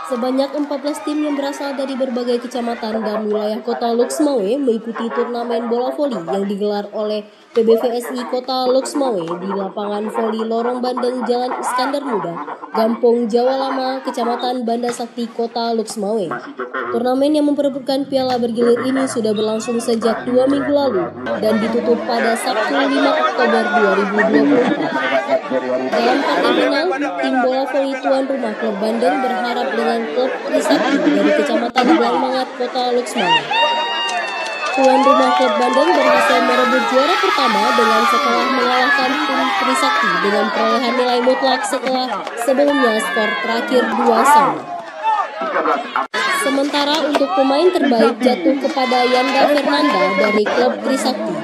Sebanyak 14 tim yang berasal dari berbagai kecamatan dan wilayah kota Loksmawe mengikuti turnamen bola voli yang digelar oleh PBVSI Kota Loksmawe di lapangan voli Lorong Bandeng Jalan Iskandar Muda, Gampong Jawa Lama, Kecamatan Banda Sakti, Kota Loksmawe. Turnamen yang memperebutkan piala bergilir ini sudah berlangsung sejak 2 minggu lalu dan ditutup pada Sabtu 5 Oktober 2024. Dalam partai final, tim bola voli tuan rumah Klub Bandeng berharap dengan Klub Trisakti dari Kecamatan Blangmangat, Kota Loksmawe. Tuan rumah Klub Bandeng berhasil merebut juara pertama dengan setelah mengalahkan tim Trisakti dengan perolehan nilai mutlak setelah sebelumnya skor terakhir 2-sama. Sementara untuk pemain terbaik jatuh kepada Yanda Fernanda dari Klub Trisakti.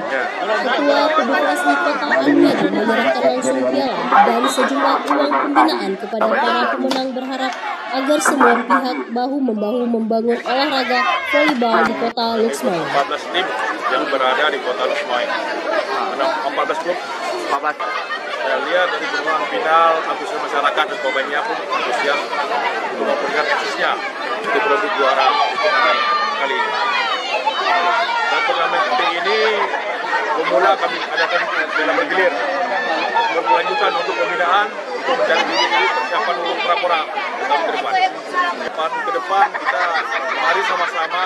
Ketua PBVSI Kota Almedi menyerahkan langsung piala dan sejumlah uang pembinaan kepada para pemenang, berharap agar semua pihak bahu-membahu membangun olahraga volleyball di Kota Loksmawe. 14 tim yang berada di Kota Loksmawe. 14 klub. Saya lihat dari peluang final, antusias masyarakat dan pemainnya pun antusias untuk memberikan eksisnya untuk berebut juara di turnamen kali ini. Dan turnamen ini bermula kami adakan dalam bergilir, berkelanjutan untuk pembinaan, untuk mencari diri persiapan untuk pra-pora ke depan. Ke depan kita mari sama-sama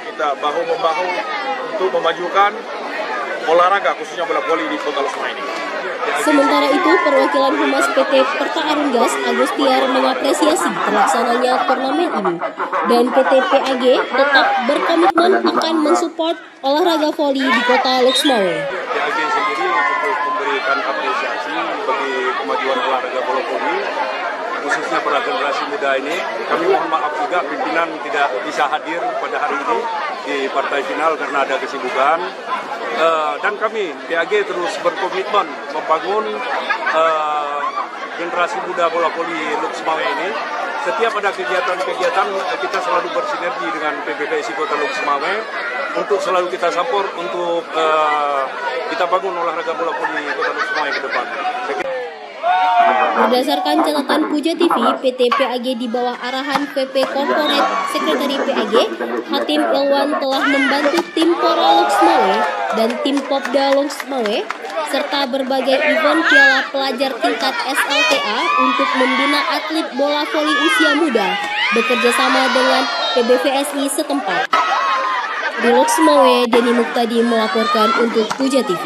kita bahu-membahu untuk memajukan olahraga khususnya bola voli di Kota Loksmawe ini. Sementara itu, perwakilan Humas PT Perta Arunggas Agustiar mengapresiasi terlaksananya turnamen ini dan PT PAG tetap berkomitmen akan mensupport olahraga voli di Kota Loksmawe. PAG sendiri untuk memberikan apresiasi bagi kemajuan olahraga bola voli khususnya pada generasi muda ini. Kami mohon maaf juga pimpinan tidak bisa hadir pada hari ini di partai final karena ada kesibukan. Dan kami PAG terus berkomitmen membangun generasi muda bola voli Loksmawe ini. Setiap ada kegiatan-kegiatan kita selalu bersinergi dengan PBVSI Kota Loksmawe untuk selalu kita support untuk kita bangun olahraga bola voli Kota Loksmawe ke depan. Berdasarkan catatan Puja TV, PT PAG di bawah arahan VP Corporate Sekretari PAG, Hatim Ilwan telah membantu tim Pora Loksmawe dan tim Popda Loksmawe serta berbagai event piala pelajar tingkat SLTA untuk membina atlet bola voli usia muda bekerja sama dengan PBVSI setempat. Di Loksmawe, Denny Muktadi melaporkan untuk Puja TV.